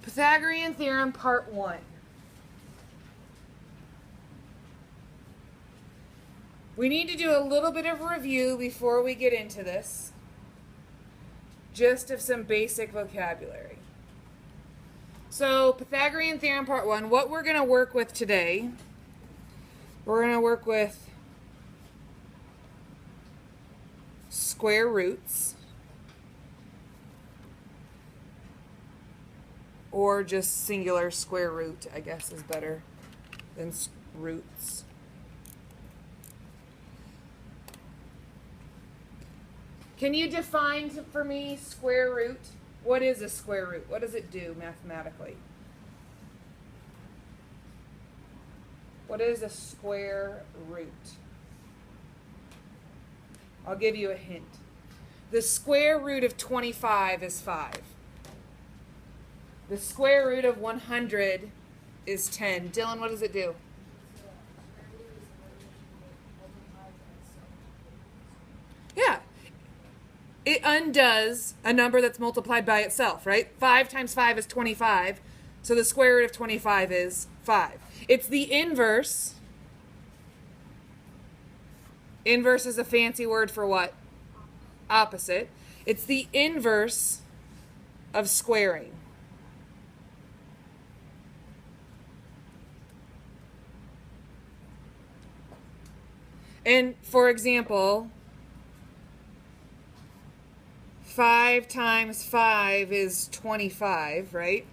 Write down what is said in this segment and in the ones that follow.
Pythagorean theorem, part 1. We need to do a little bit of review before we get into this, just of some basic vocabulary. So, Pythagorean theorem, part 1, what we're going to work with today, we're going to work with square roots, or just singular square root, I guess is better than roots. Can you define for me square root? What is a square root? What does it do mathematically? What is a square root? I'll give you a hint. The square root of 25 is 5. The square root of 100 is 10. Dylan, what does it do? Yeah. It undoes a number that's multiplied by itself, right? 5 times 5 is 25. So the square root of 25 is 5. It's the inverse. Inverse is a fancy word for what? Opposite. It's the inverse of squaring. And for example, 5 times 5 is 25, right?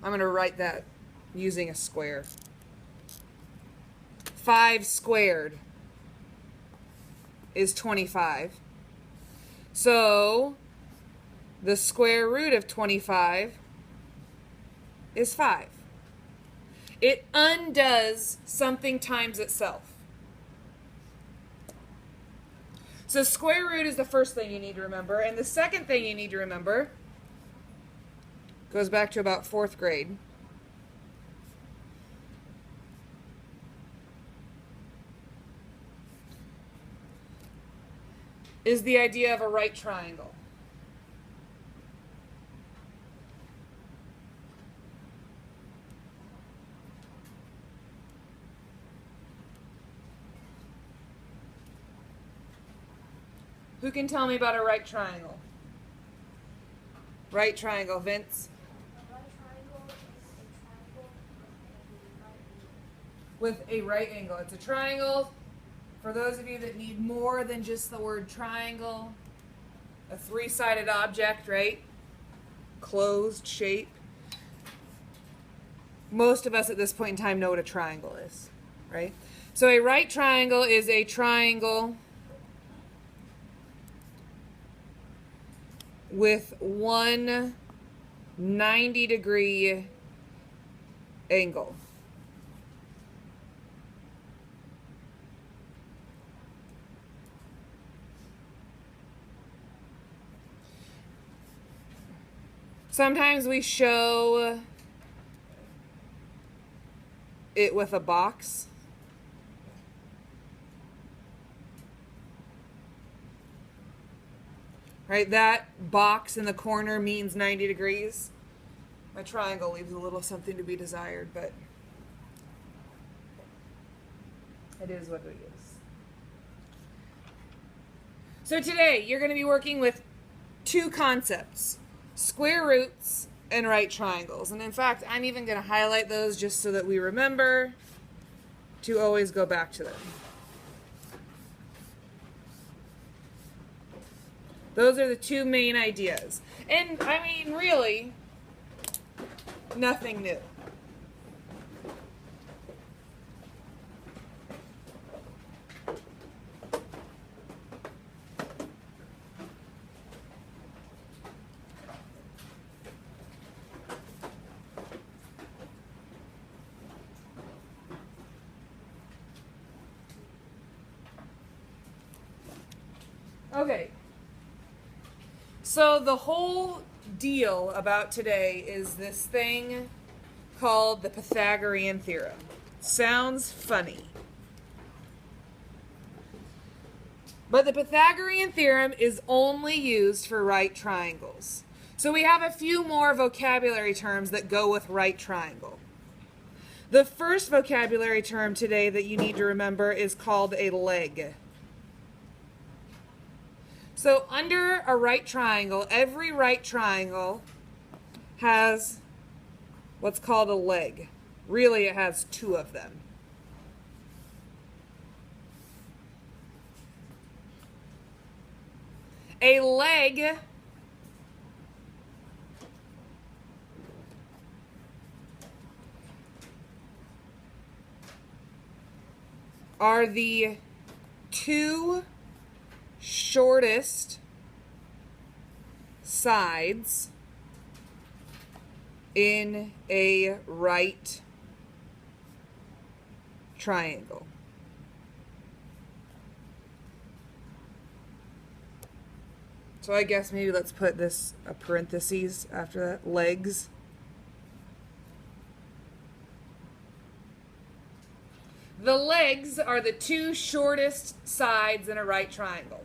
I'm going to write that using a square. 5 squared is 25. So the square root of 25 is 5. It undoes something times itself. So square root is the first thing you need to remember. And the second thing you need to remember goes back to about 4th grade. Is the idea of a right triangle. Who can tell me about a right triangle? Right triangle, Vince? A right triangle is a triangle With a right angle. It's a triangle. For those of you that need more than just the word triangle, a 3-sided object, right? Closed shape. Most of us at this point in time know what a triangle is, right? So a right triangle is a triangle with one 90-degree angle. Sometimes we show it with a box. Right, that box in the corner means 90 degrees. My triangle leaves a little something to be desired, but it is what it is. So today, you're going to be working with 2 concepts, square roots and right triangles. And in fact, I'm even going to highlight those just so that we remember to always go back to them. Those are the 2 main ideas. And, I mean, really, nothing new. Okay. So the whole deal about today is this thing called the Pythagorean theorem. Sounds funny. But the Pythagorean theorem is only used for right triangles. So we have a few more vocabulary terms that go with right triangle. The first vocabulary term today that you need to remember is called a leg. So under a right triangle, every right triangle has what's called a leg. Really, it has two of them. A leg are the two shortest sides in a right triangle. So I guess maybe let's put this a parentheses after that, legs. The legs are the two shortest sides in a right triangle.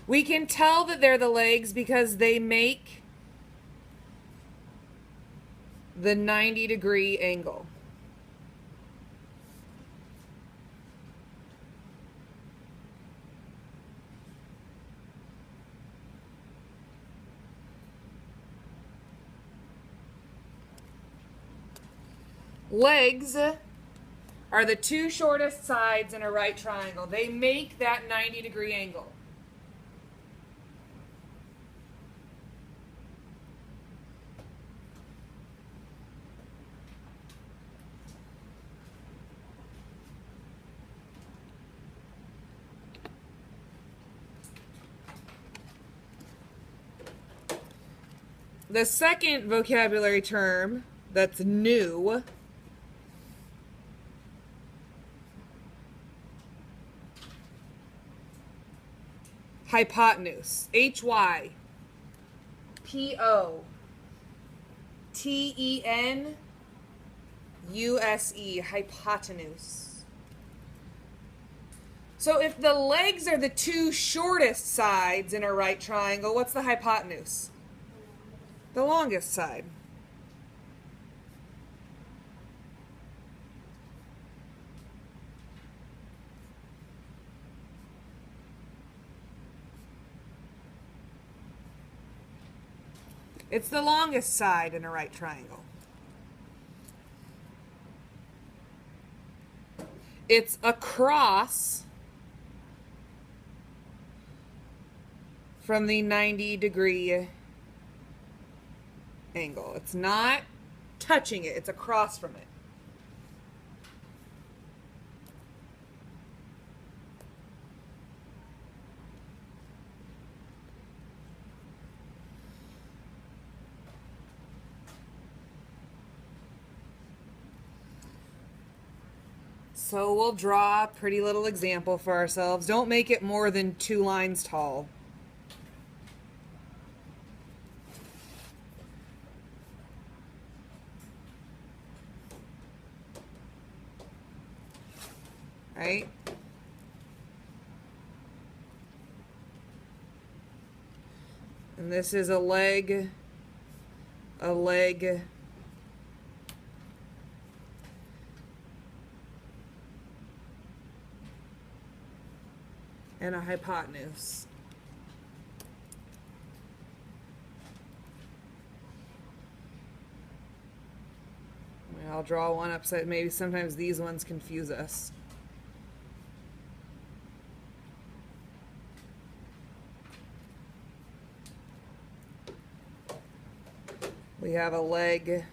We can tell that they're the legs because they make the 90-degree angle. Legs are the two shortest sides in a right triangle. They make that 90-degree angle. The second vocabulary term that's new hypotenuse. Hypotenuse. Hypotenuse. So if the legs are the two shortest sides in a right triangle, what's the hypotenuse? The longest side. It's the longest side in a right triangle. It's across from the 90-degree angle. It's not touching it, it's across from it. So we'll draw a pretty little example for ourselves. Don't make it more than 2 lines tall. Right? And this is a leg, and a hypotenuse. I'll draw one upside. Maybe sometimes these ones confuse us. We have a leg,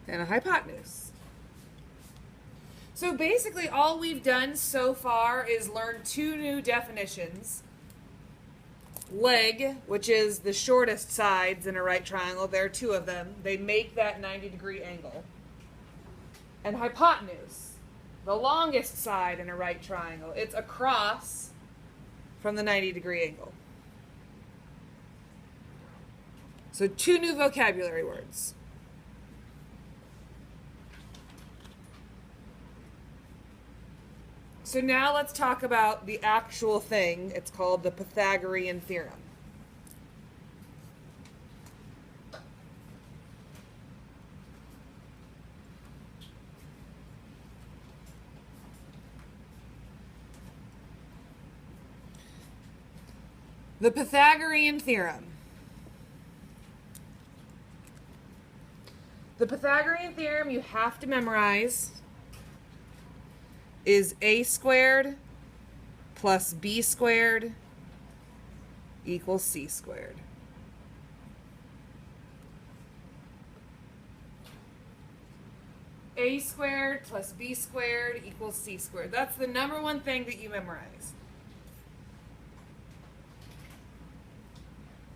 and a hypotenuse. So basically all we've done so far is learn 2 new definitions. Leg, which is the shortest sides in a right triangle. There are 2 of them. They make that 90-degree angle. And hypotenuse, the longest side in a right triangle. It's across from the 90-degree angle. So 2 new vocabulary words. So now let's talk about the actual thing. It's called the Pythagorean theorem. The Pythagorean theorem. The Pythagorean theorem you have to memorize is a squared plus b squared equals c squared. A squared plus b squared equals c squared. That's the number one thing that you memorize.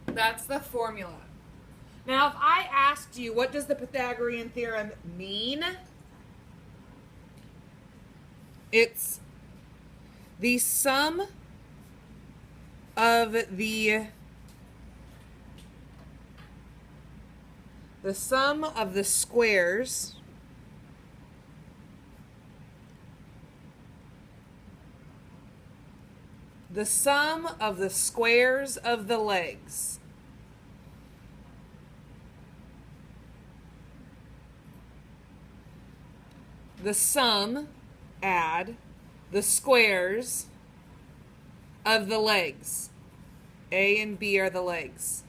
That's the formula. Now, if I asked you, what does the Pythagorean theorem mean? It's the sum of the squares of the legs. The sum, add, the squares of the legs. A and B are the legs.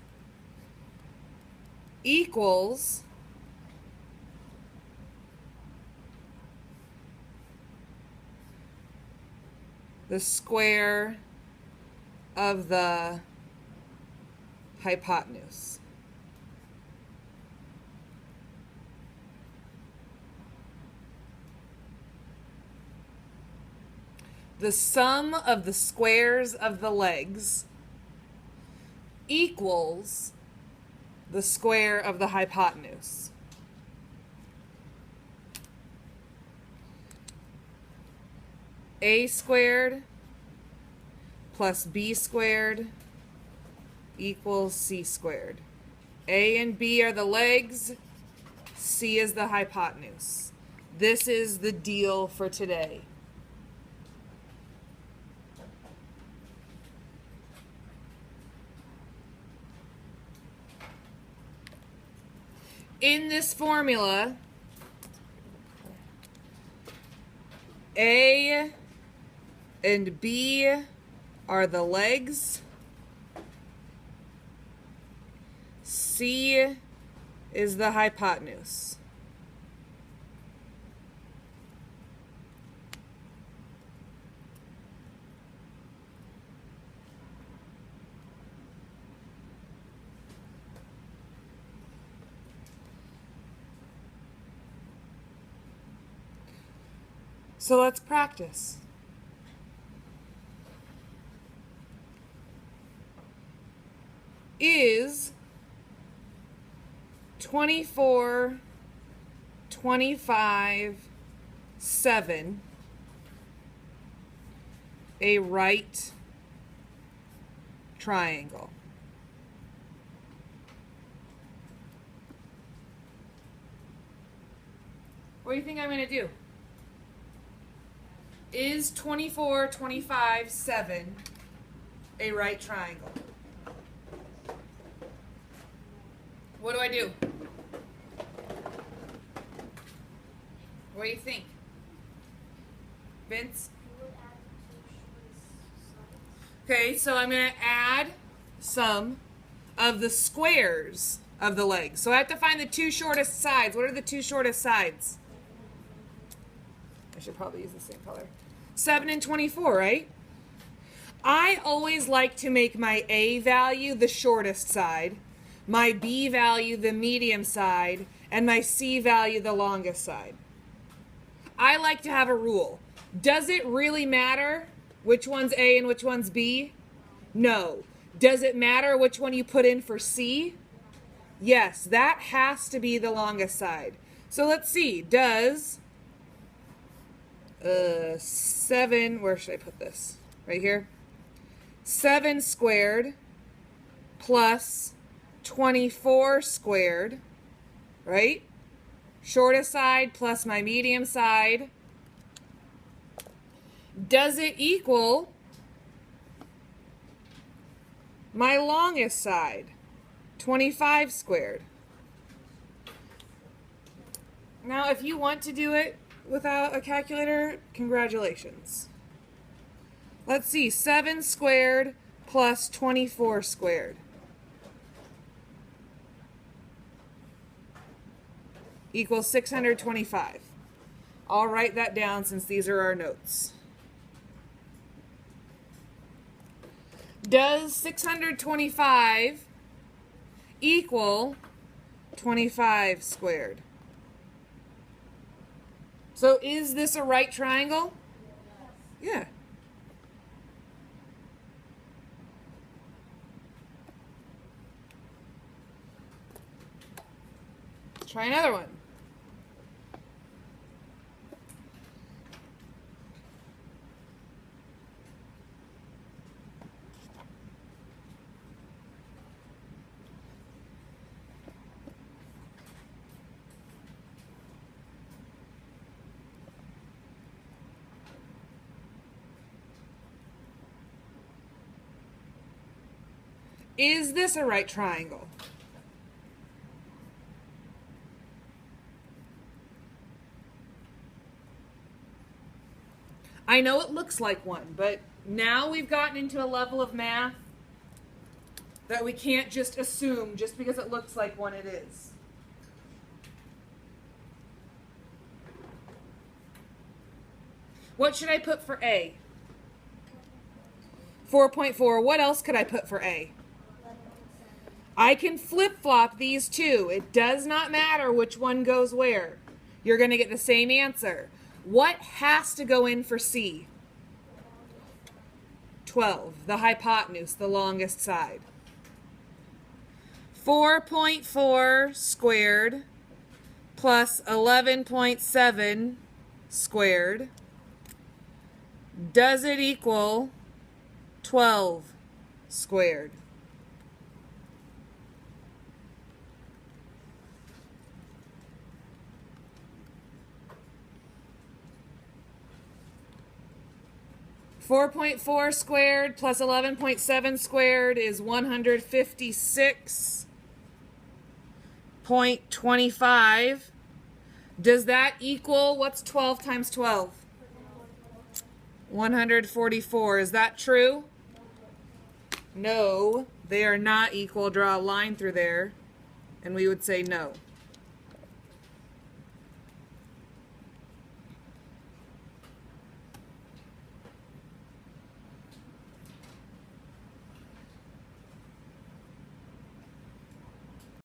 Equals the square of the hypotenuse. The sum of the squares of the legs equals the square of the hypotenuse. A squared plus b squared equals c squared. A and b are the legs, c is the hypotenuse. This is the deal for today. In this formula, A and B are the legs, C is the hypotenuse. So let's practice. Is 24, 25, 7 a right triangle? What do you think I'm going to do? Is 24, 25, 7 a right triangle? What do I do? What do you think? Vince? Okay, so I'm going to add some of the squares of the legs. So I have to find the two shortest sides. What are the two shortest sides? I should probably use the same color. 7 and 24, right? I always like to make my A value the shortest side, my B value the medium side, and my C value the longest side. I like to have a rule. Does it really matter which one's A and which one's B? No. Does it matter which one you put in for C? Yes, that has to be the longest side. So let's see. Does 7, where should I put this? Right here. 7 squared plus 24 squared, right? Shortest side plus my medium side. Does it equal my longest side, 25 squared? Now, if you want to do it without a calculator, congratulations. Let's see, 7 squared plus 24 squared equals 625. I'll write that down since these are our notes. Does 625 equal 25 squared? So is this a right triangle? Yeah. Try another one. Is this a right triangle? I know it looks like one, but now we've gotten into a level of math that we can't just assume just because it looks like one it is. What should I put for A? 4.4. What else could I put for A? I can flip-flop these two. It does not matter which one goes where. You're going to get the same answer. What has to go in for C? 12, the hypotenuse, the longest side. 4.4 squared plus 11.7 squared. Does it equal 12 squared? .4 squared plus 11.7 squared is 156.25. Does that equal, what's 12 times 12? 144. Is that true? No, they are not equal. Draw a line through there, and we would say no.